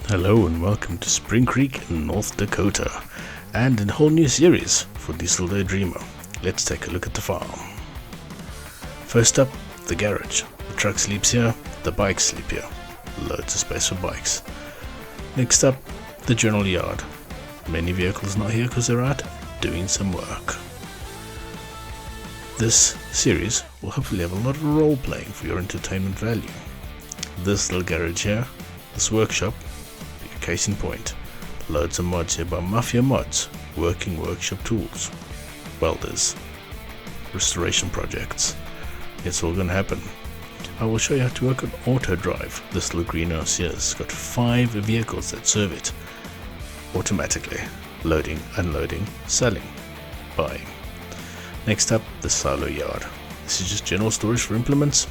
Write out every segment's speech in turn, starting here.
Hello and welcome to Spring Creek in North Dakota, and a whole new series for Diesel Daydreamer. Let's take a look at the farm. First up, the garage. The truck sleeps here, the bikes sleep here. Loads of space for bikes. Next up, the general yard. Many vehicles not here because they're out doing some work. This series will hopefully have a lot of role playing for your entertainment value. This little garage here, this workshop, case in point, loads of mods here by Mafia Mods, working workshop tools, welders, restoration projects. It's all gonna happen. I will show you how to work on auto drive. This little greenhouse here has got 5 vehicles that serve it automatically: loading, unloading, selling, buying. Next up, the silo yard. This is just general storage for implements.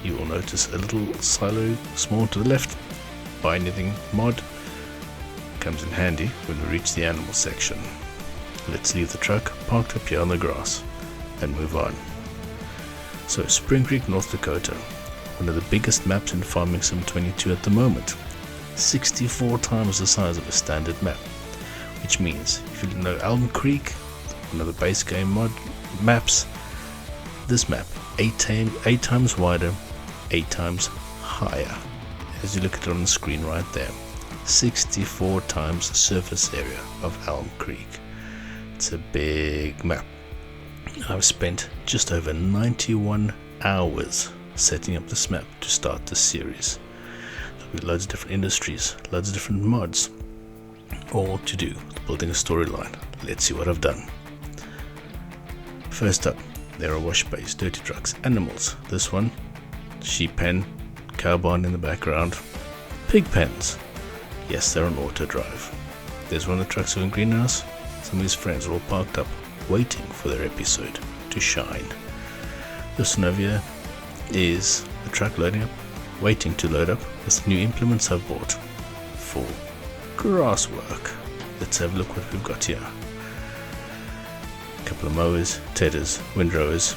You will notice a little silo small to the left. Buy anything mod comes in handy when we reach the animal section. Let's leave the truck parked up here on the grass and move on. So Spring Creek, North Dakota, one of the biggest maps in Farming Sim 22 at the moment, 64 times the size of a standard map, which means if you know Elm Creek, one of the base game mod maps, this map 8 times wider, 8 times higher. As you look at it on the screen right there, 64 times the surface area of Elm Creek. It's a big map. I've spent just over 91 hours setting up this map to start this series. There'll be loads of different industries, loads of different mods, all to do with building a storyline. Let's see what I've done. First up, there are wash bays, dirty trucks, animals. This one, sheep pen, cow barn in the background, pig pens. Yes, they're on auto drive. There's one of the trucks in greenhouse. Some of his friends are all parked up, waiting for their episode to shine. This one over here is the truck loading up, waiting to load up with new implements I've bought for grass work. Let's have a look what we've got here. A couple of mowers, tedders, windrowers,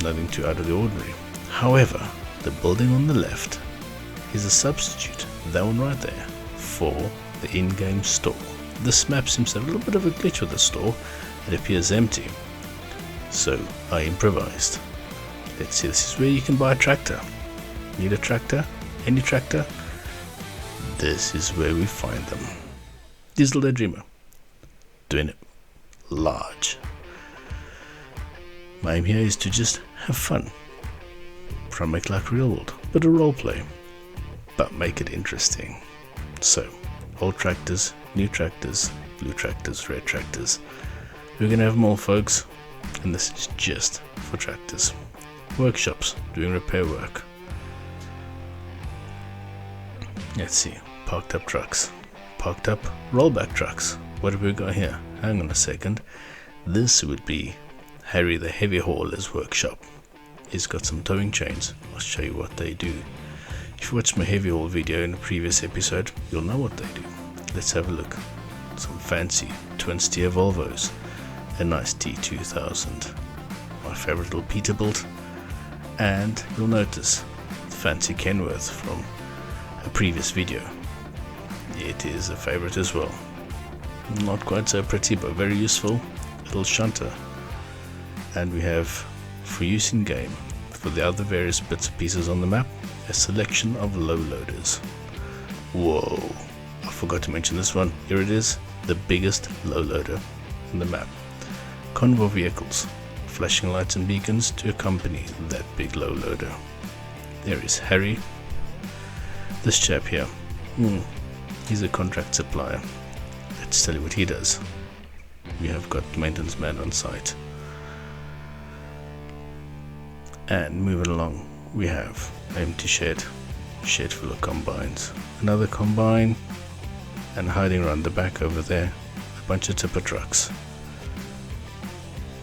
nothing too out of the ordinary. However, the building on the left is a substitute, that one right there, for the in-game store. This map seems to have a little bit of a glitch with the store. It appears empty, so I improvised. Let's see, this is where you can buy a tractor. Need a tractor? Any tractor? This is where we find them. Diesel Daydreamer, doing it large. My aim here is to just have fun. Try and make like real world, but a role play, but make it interesting. So, old tractors, new tractors, blue tractors, red tractors. We're gonna have them all, folks, and this is just for tractors. Workshops doing repair work. Let's see, parked up trucks, parked up rollback trucks. What have we got here? Hang on a second. This would be Harry the Heavy Hauler's workshop. He's got some towing chains. I'll show you what they do. If you watched my heavy haul video in a previous episode, you'll know what they do. Let's have a look. Some fancy twin steer Volvos, a nice T2000, my favorite little Peterbilt, and you'll notice the fancy Kenworth from a previous video. It is a favorite as well. Not quite so pretty, but very useful little shunter. And we have, for use in game, for the other various bits and pieces on the map, a selection of low loaders. Whoa, I forgot to mention this one. Here it is, the biggest low loader on the map. Convoy vehicles, flashing lights and beacons to accompany that big low loader. There is Harry. This chap here, he's a contract supplier. Let's tell you what he does. We have got maintenance man on site. And moving along, we have an empty shed full of combines, another combine, and hiding around the back over there, a bunch of tipper trucks.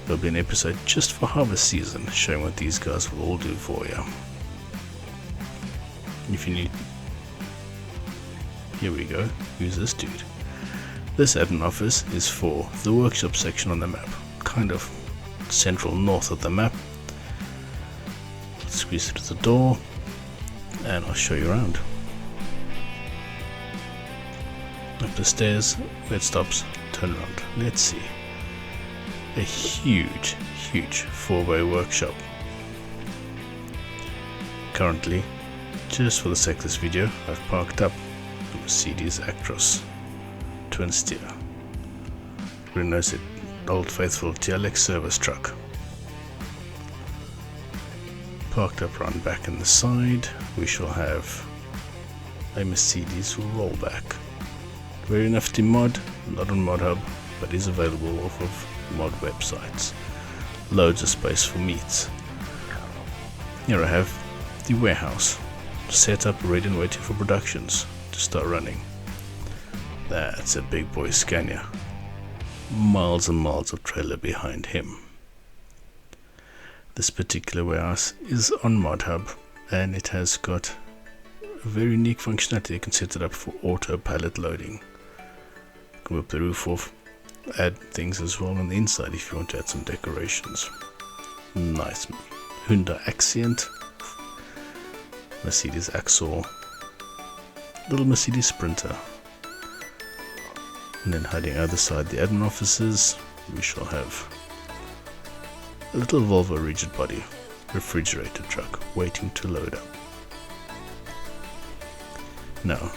There'll be an episode just for harvest season showing what these guys will all do for you. If you need, here we go, who's this dude? This admin office is for the workshop section on the map, kind of central north of the map. Let's squeeze through the door and I'll show you around. Up the stairs, where it stops, turn around. Let's see. A huge 4-way workshop. Currently, just for the sake of this video, I've parked up a Mercedes Actros twin steer. You'll notice it, old faithful TLX service truck. Parked up round back in the side, we shall have a Mercedes rollback. Very nifty mod, not on ModHub, but is available off of mod websites. Loads of space for meats. Here I have the warehouse, set up, ready and waiting for productions to start running. That's a big boy Scania. Miles and miles of trailer behind him. This particular warehouse is on ModHub, and it has got a very unique functionality. You can set it up for auto pallet loading. Come up the roof off, add things as well on the inside if you want to add some decorations. Nice Hyundai Accent, Mercedes Axor, little Mercedes Sprinter, and then hiding either side the admin offices, we shall have a little Volvo rigid body refrigerator truck waiting to load up. Now,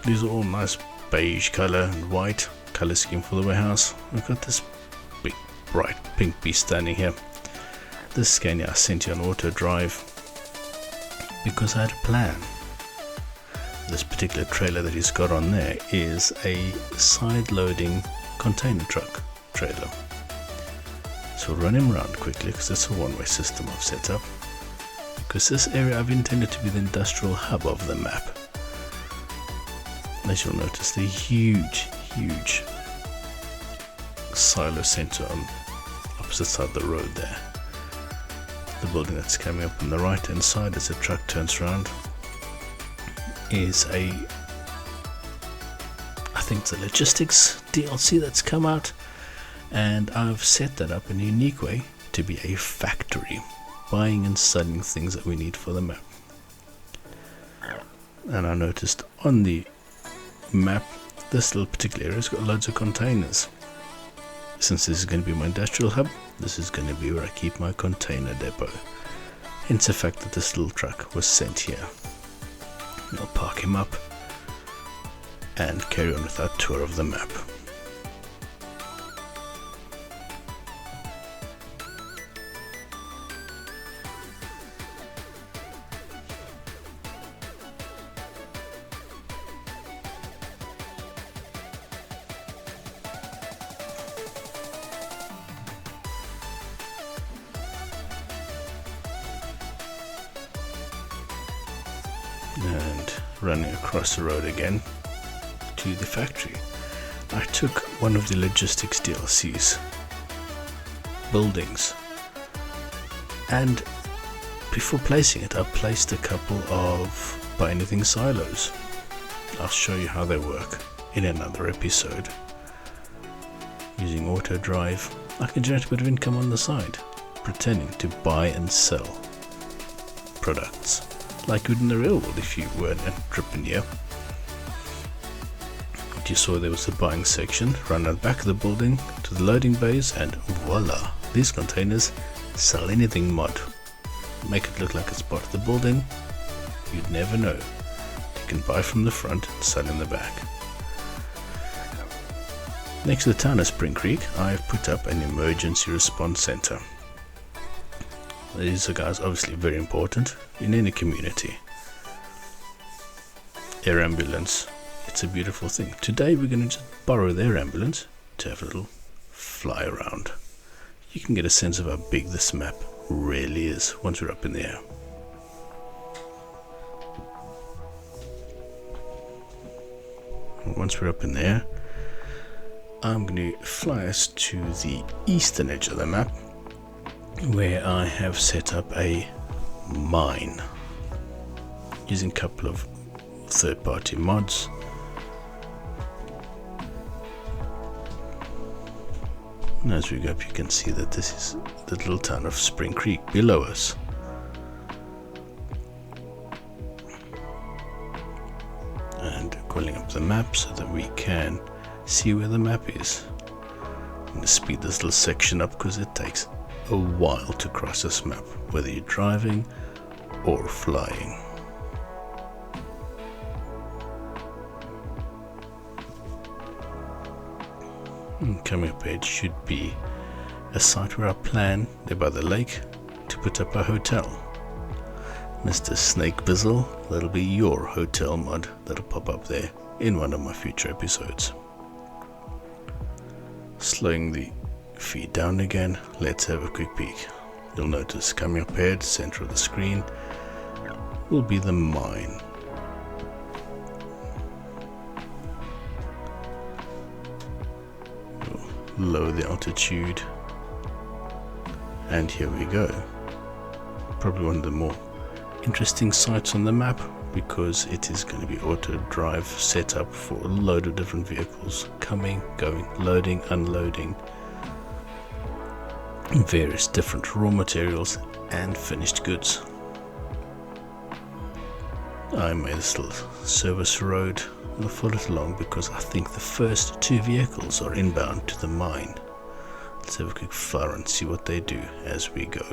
these are all nice beige color and white color scheme for the warehouse. We've got this big bright pink beast standing here. This Scania I sent you on auto drive because I had a plan. This particular trailer that he's got on there is a side loading container truck trailer. So we'll run him around quickly because it's a one-way system I've set up, because this area I've intended to be the industrial hub of the map. As you'll notice, the huge silo center on opposite side of the road there. The building that's coming up on the right hand side as the truck turns around is I think it's a logistics DLC that's come out, and I've set that up in a unique way to be a factory, buying and selling things that we need for the map. And I noticed on the map this little particular area has got loads of containers. Since this is going to be my industrial hub, this is going to be where I keep my container depot. Hence the fact that this little truck was sent here. I'll park him up and carry on with our tour of the map. And running across the road again to the factory, I took one of the logistics DLC's buildings, and before placing it I placed a couple of Buy Anything silos. I'll show you how they work in another episode. Using auto drive, I can generate a bit of income on the side, pretending to buy and sell products like you would in the real world if you were an entrepreneur. What you saw there was the buying section, run out back of the building to the loading bays, and voila, these containers sell anything mod. Make it look like it's part of the building. You'd never know. You can buy from the front and sell in the back. Next to the town of Spring Creek, I've put up an emergency response center. These are guys obviously very important in any community. Air ambulance, it's a beautiful thing. Today we're going to just borrow the air ambulance to have a little fly around. You can get a sense of how big this map really is once we're up in the air. Once we're up in the air, I'm going to fly us to the eastern edge of the map, where I have set up a mine using a couple of third-party mods. And as we go up, you can see that this is the little town of Spring Creek below us. And pulling up the map so that we can see where the map is. I'm going to speed this little section up because it takes a while to cross this map, whether you're driving or flying. Coming up ahead should be a site where I plan, there by the lake, to put up a hotel. Mr. Snake Bizzle, that'll be your hotel mod that'll pop up there in one of my future episodes. Slowing the feed down again, let's have a quick peek. You'll notice coming up ahead, center of the screen, will be the mine. Lower the altitude, and here we go. Probably one of the more interesting sites on the map because it is going to be auto drive set up for a load of different vehicles coming, going, loading, unloading, various different raw materials and finished goods. I made this little service road. I'll follow it along because I think the first two vehicles are inbound to the mine. Let's have a quick fire and see what they do as we go.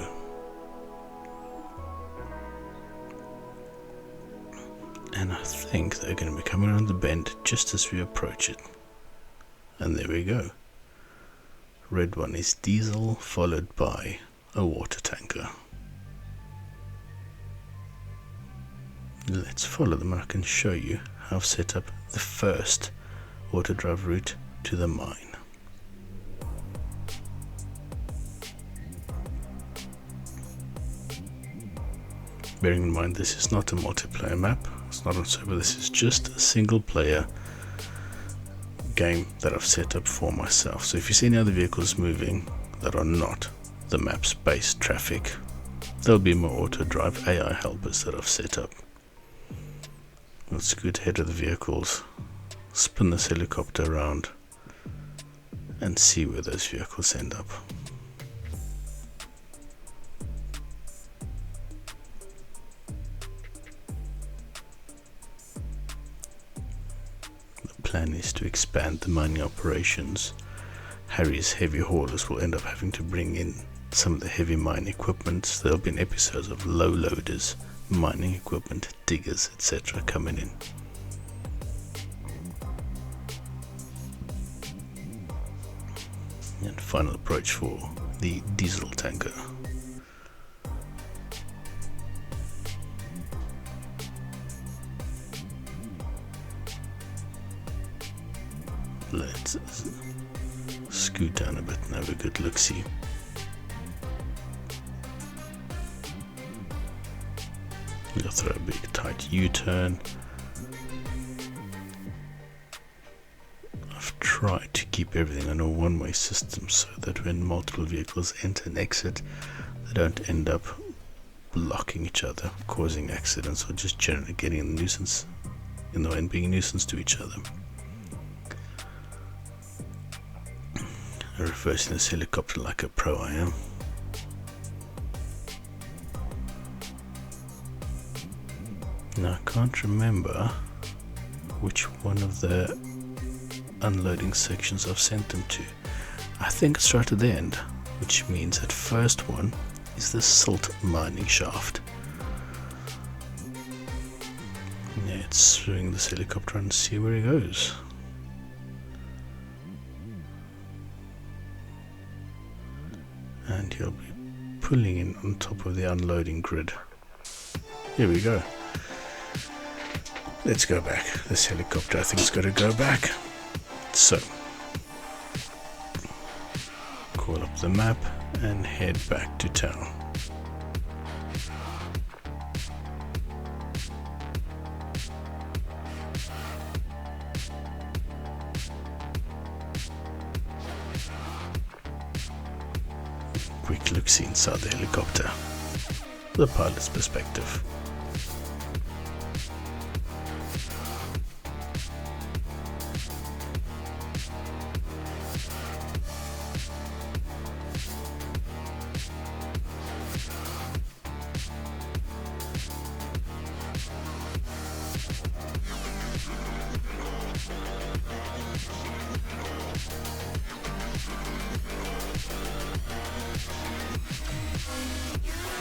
And I think they're going to be coming around the bend just as we approach it. And there we go. Red one is diesel, followed by a water tanker. Let's follow them and I can show you how I've set up the first auto drive route to the mine. Bearing in mind this is not a multiplayer map, it's not on server, this is just a single player game that I've set up for myself. So if you see any other vehicles moving that are not the map's base traffic, there'll be more auto drive AI helpers that I've set up. We'll scoot ahead of the vehicles, spin this helicopter around and see where those vehicles end up. The plan is to expand the mining operations. Harry's heavy haulers will end up having to bring in some of the heavy mine equipment. There'll be episodes of low loaders, mining equipment, diggers, etc. coming in. And final approach for the diesel tanker. Let's scoot down a bit and have a good look-see. We'll throw a big tight U-turn. I've tried to keep everything on a one-way system so that when multiple vehicles enter and exit, they don't end up blocking each other, causing accidents, or just generally getting a nuisance in the way and being a nuisance to each other. Reversing this helicopter like a pro I am. Now I can't remember which one of the unloading sections I've sent them to. I think it's right at the end, which means that first one is the silt mining shaft. Let's swing this helicopter and see where it goes. And he'll be pulling in on top of the unloading grid. Here we go. Let's go back. This helicopter I think is going to go back. So, call up the map and head back to town. Quick look-see inside the helicopter. The pilot's perspective.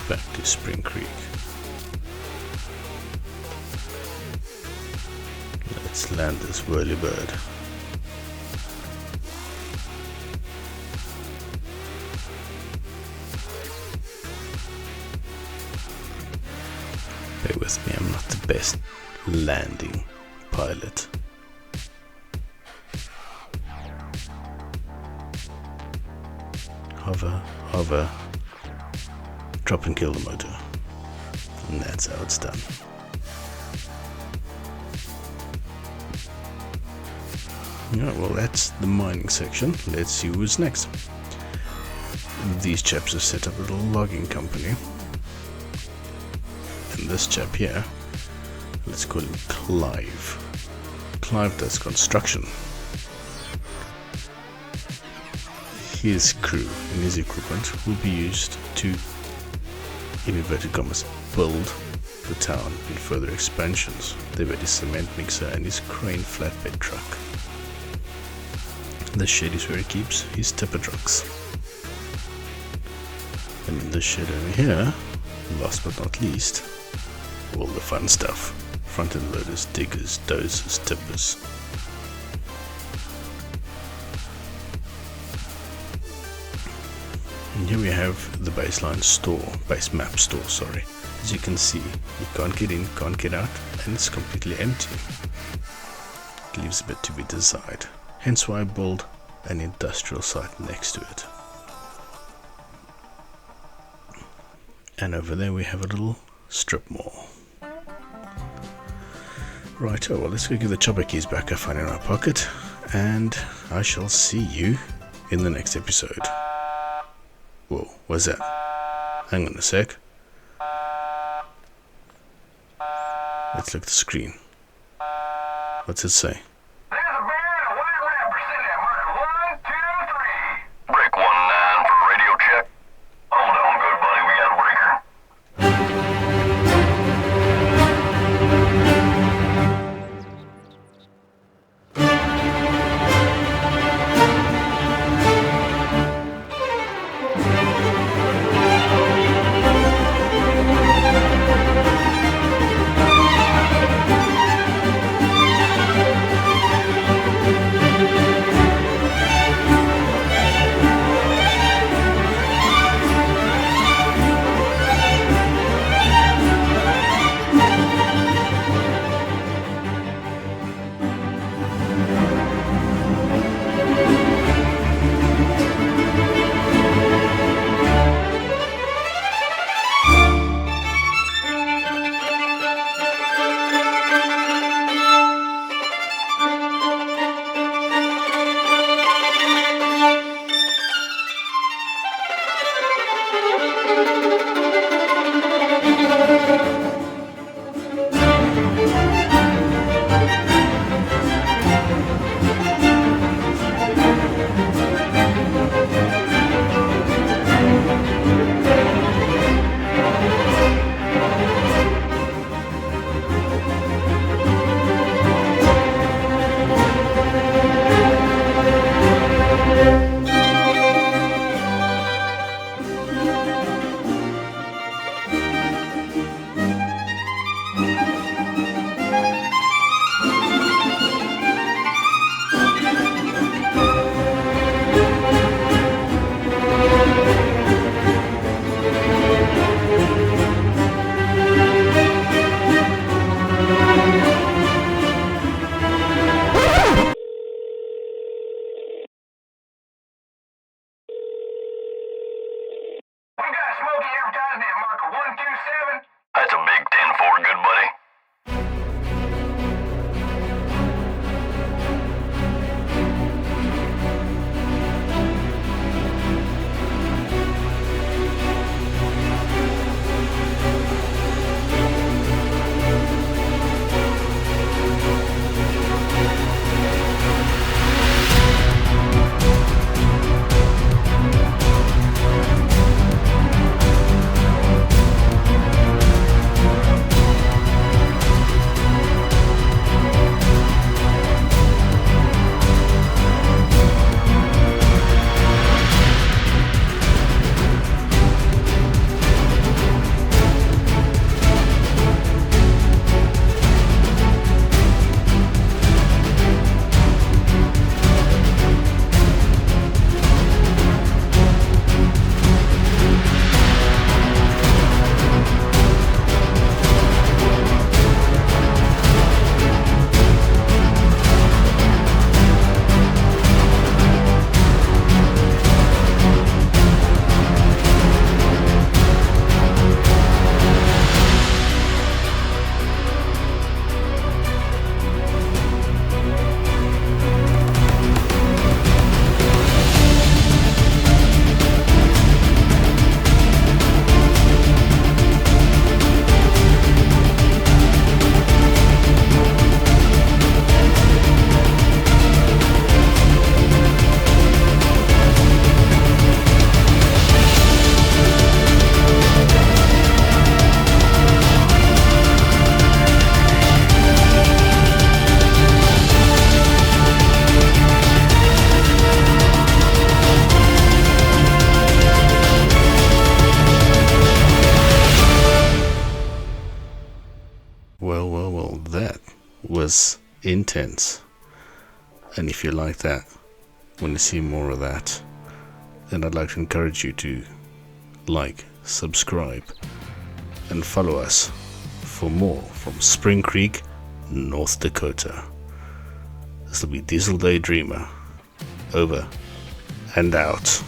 Back to Spring Creek. Let's land this whirlybird. Bear with me, I'm not the best landing pilot. Hover, hover, drop and kill the motor. And that's how it's done. Yeah, well, that's the mining section. Let's see who's next. These chaps have set up a little logging company. And this chap here, let's call him Clive. Clive does construction. His crew and his equipment will be used to, in inverted commas, build the town and further expansions. They've got his cement mixer and his crane flatbed truck. The shed is where he keeps his tipper trucks. And in the shed over here, last but not least, all the fun stuff. Front-end loaders, diggers, dozers, tippers. And here we have the base map store, sorry. As you can see, you can't get in, can't get out, and it's completely empty. It leaves a bit to be desired. Hence why I build an industrial site next to it. And over there we have a little strip mall. Right, well, let's go give the chopper keys back I find in our pocket, and I shall see you in the next episode. Whoa, what's that? Hang on a sec. Let's look at the screen. What's it say? There's a man in a white Lamborghini sitting at mark 1, 2, 3. Break 19 for radio check. Hold on, good buddy, we got a breaker. Well, that was intense. And if you like that, want to see more of that, then I'd like to encourage you to like, subscribe, and follow us for more from Spring Creek, North Dakota. This will be Diesel Daydreamer. Over and out.